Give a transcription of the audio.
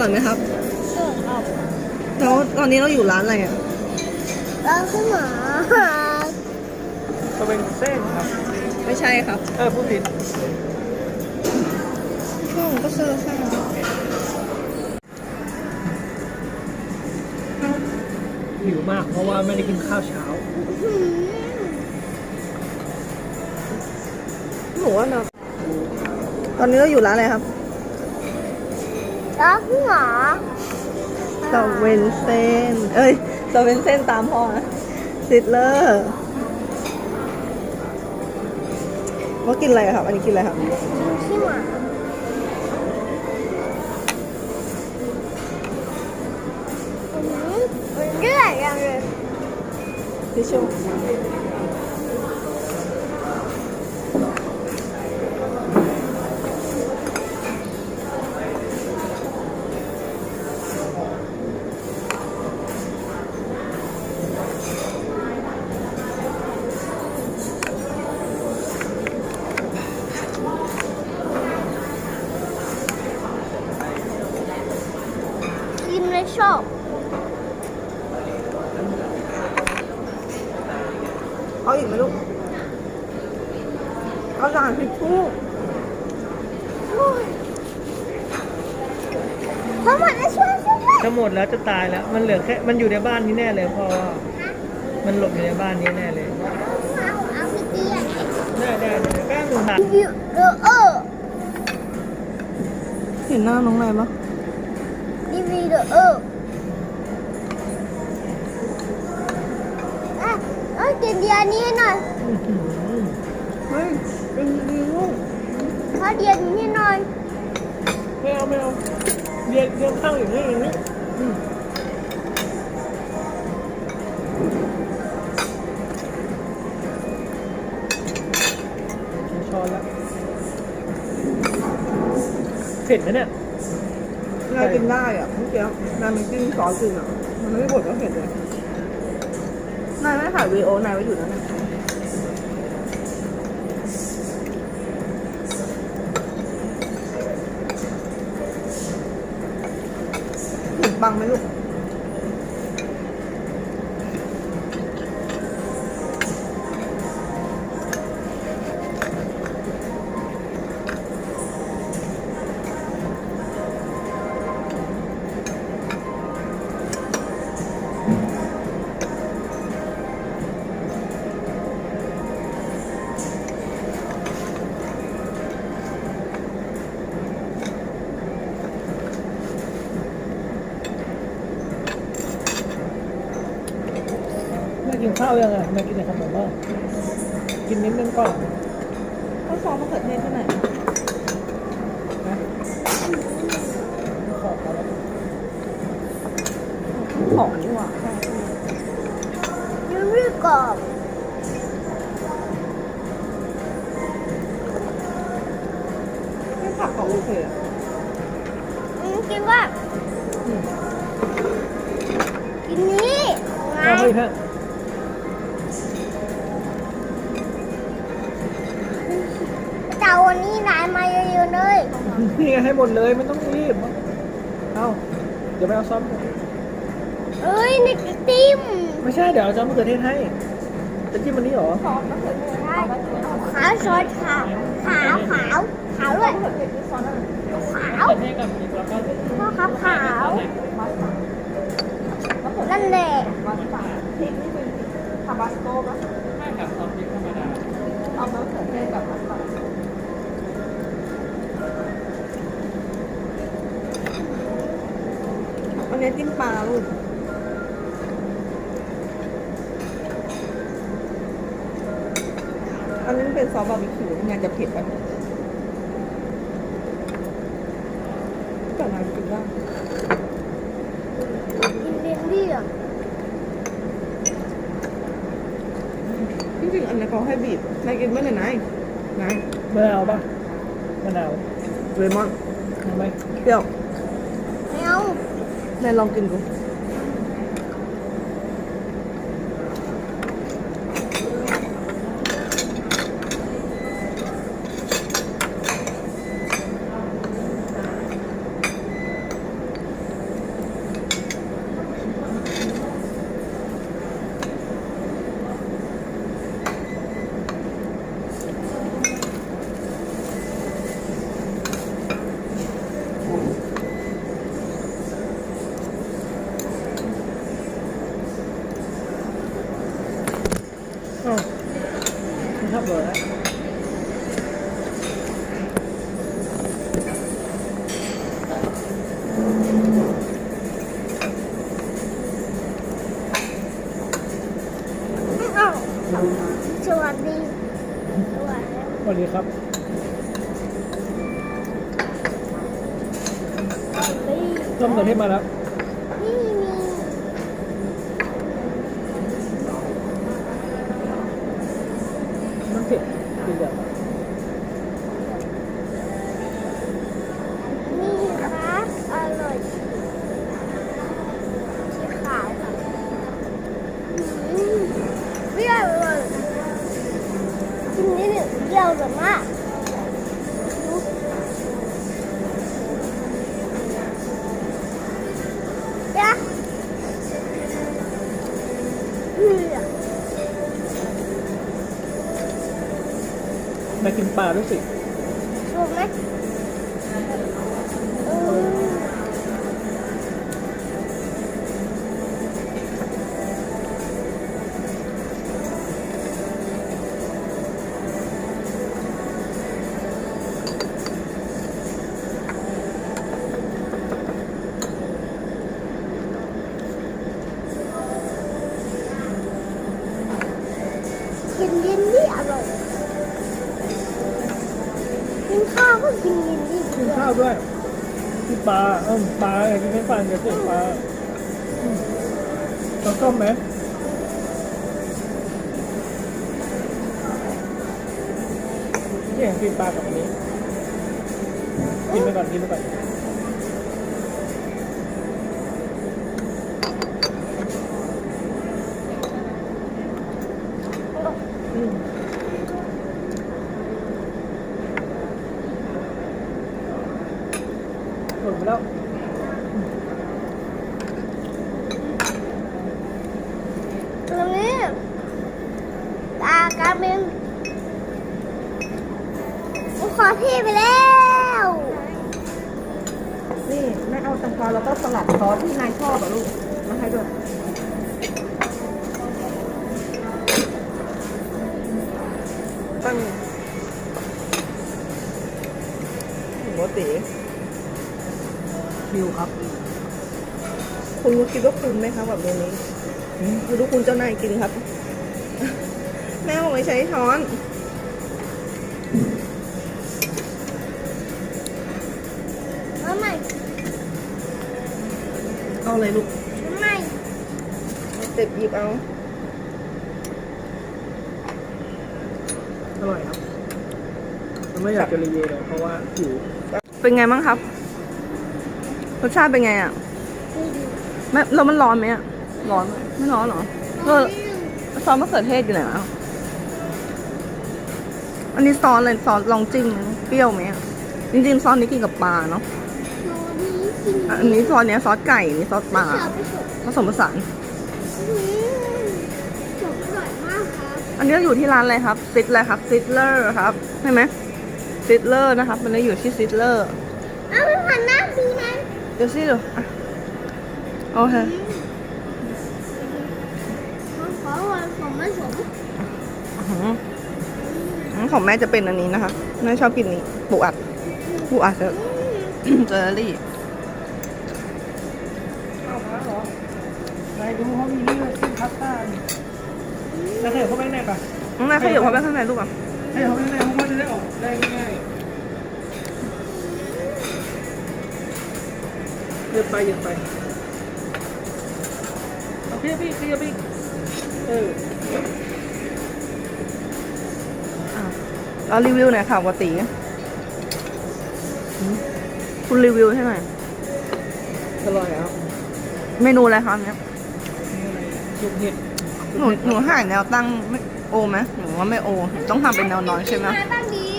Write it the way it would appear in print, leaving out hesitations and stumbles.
ร่อยไหมครับ ครับ แล้วตอนนี้เราอยู่ร้านอะไรอ่ะ ร้านข้าวหมา ก็เป็นเส้นครับ ไม่ใช่ครับ ผู้ผิด ก็เซอร์ซ่า หิวมากเพราะว่าไม่ได้กินข้าวเช้า หนูว่าเนอะตอนนี้เราอยู่ร้านอะไรครับ ร้านข้าวหมา สเวนเซนสเวนเซนตามพ่อนะซิดเลอร์ว่ากินอะไรอะครับ อันนี้กินอะไรครับ ขี้หมามันเรื่อยจังเลย ทิชชู่กินเลยชอบ เอาอีกไหมลูกเอาจานทิชชู่ ทั้งหมดจะช่วยช่วย จะหมดแล้วจะตายแล้ว มันเหลือแค่ มันอยู่ในบ้านนี้แน่เลยเพราะว่ามันหลบอยู่ในบ้านนี้แน่เลย เอาไปเตี้ย ได้แป้งหนึ่งถาด วิวเห็นหน้าน้องนายปะ รีวิวกินเดียนี้หน่อย เฮ้ยเป็นดีลูก ขอเดียนี้หน่อย ไม่เอาเรียงข้างอย่างนี้ช้อนละเผ็ดนะเนี่ย นายกินได้อ่ะเมื่อกี้นายมันกินซอสจริงอ่ะมันไม่บดก็เผ็ดเลยนายไม่ถ่ายวีดีโอนายไว้อยู่นั่นน่ะเห็นปังไหมลูก ไม่กินข้าวยังไงไม่กินแต่ขนมบ้างกินนิดนึงก่อน ข้าวซอสมะเขือเทศที่ไหน นะขอบเขาแล้ว ของนี่หว่า ยังไม่กรอบ ไม่ผักของโอเคอ่ะ กินว่ากินนี้ไง เอาไปฮะ เจ้าวันนี้นายมาเยอะๆเลย นี่ไงให้หมดเลยไม่ต้องรีบเอาเดี๋ยวไปเอาซอส เอ้ยนี่ติ้ม ไม่ใช่เดี๋ยวเอาซอสมะเขือเทศให้จะจิ้มวันนี้เหรอ ซอสมะเขือเทศ ขาวซอสขาวด้วย มะเขือเทศที่ซอสอะไร ขาว เทศกับพริกแล้วก็ พ่อครับขาว มัสตาร์ด นั่นแหละ มัสตาร์ดพริกนี่เป็นทาบาสโก้ปะ ไม่กับซอสพริกธรรมดา เอามะเขือเทศกับมัสตาร์ดอันนี้จิ้มปลาลูกอันนี้เป็นซอสบาร์บีคิวงานจะเผ็ดแบบแต่นายกินได้ กินเลี้ยงดีอ่ะ จริงๆอันนี้เขาให้บีบนายกินไม่ได้นาย มะนาวป่ะมะนาว เลมอน ทำไม เปรี้ยว ไม่เอา นายลองกินดู ดีครับต้มกระเทียมมาแล้ว นี่มี มันเผ็ดกินแบบ นี่ค่ะอร่อยสีขาวค่ะไม่อร่อยกินนิดหนึ่งเดียวแต่มากยะมากินปลาด้วยสิ ถูกไหมกินยินดีอร่อยกินข้าวก็กินยินดี กินข้าวด้วยกินปลาปลากินไม่ปลาเดี๋ยวเสียปลาเราต้มไหมที่เห็นกินปลากับอันนี้กินไปก่อนกินไปก่อนหมดไปแล้ว ตรงนี้ตากาเมนขอพี่ไปแล้ว นี่แม่เอาแตงกวาแล้วก็สลัดซอสที่นายชอบอ่ะลูกมาให้ด้วยตั้งหัวเต๋ คิวครับ คุณคิดว่าคุ้มไหมคะแบบนี้คือทุกคุณเจ้านายกินครับ แม่บอกไม่ใช้ช้อน มาใหม่ เอาอะไรลูก มาใหม่ เจ็บหยิบเอา อร่อยครับผมไม่อยากจะรีวิวเลยเพราะว่าหิว เป็นไงบ้างครับรสชาติเป็นไงอ่ะไม่แล้วมันร้อนไหมอ่ะร้อนไหมไม่ร้อนเหรอซอสมะเขือเทศอยู่ไหนอ่ะอันนี้ซอสอะไรซอสลองจิ้มเปรี้ยวไหมอ่ะจริงๆซอสนี้กินกับปลาเนาะอันนี้ซอสเนี้ยซอสไก่อันนี้ซอสปลาผสมผสาน จบอร่อยมากครับ อันนี้อยู่ที่ร้านอะไรครับซิดอะไรครับซิดเลอร์ครับใช่ไหมซิดเลอร์นะครับมันเลยอยู่ที่ซิดเลอร์ เอาไปผ่านหน้าดูนะ เดี๋ยวสิดูอ่ะโอเค ขอวันของไม่สม ของแม่จะเป็นอันนี้นะคะแม่ชอบกินนี้ปูอัดเจอเจอรี่ ข้าวม้าเหรอไหนดูเขามีนี่เลยเส้นพาสต้านี่แล้วเดี๋ยวเข้าไปข้างในปะ แม่ขยับเข้าไปข้างในลูกอ่ะ ให้เขาไปข้างในเพราะว่าจะได้ออกได้ง่ายๆเดินไปเอาพี่เรารีวิวหน่อยค่ะปกติคุณรีวิวให้หน่อย อร่อยครับ เมนูอะไรคะเนี่ย นี่อะไรลูกเห็ด หนูหาแนวตั้งไม่โอไหมหนูว่าไม่โอต้องทำเป็นแนวนอนใช่ไหม มาตั้งดี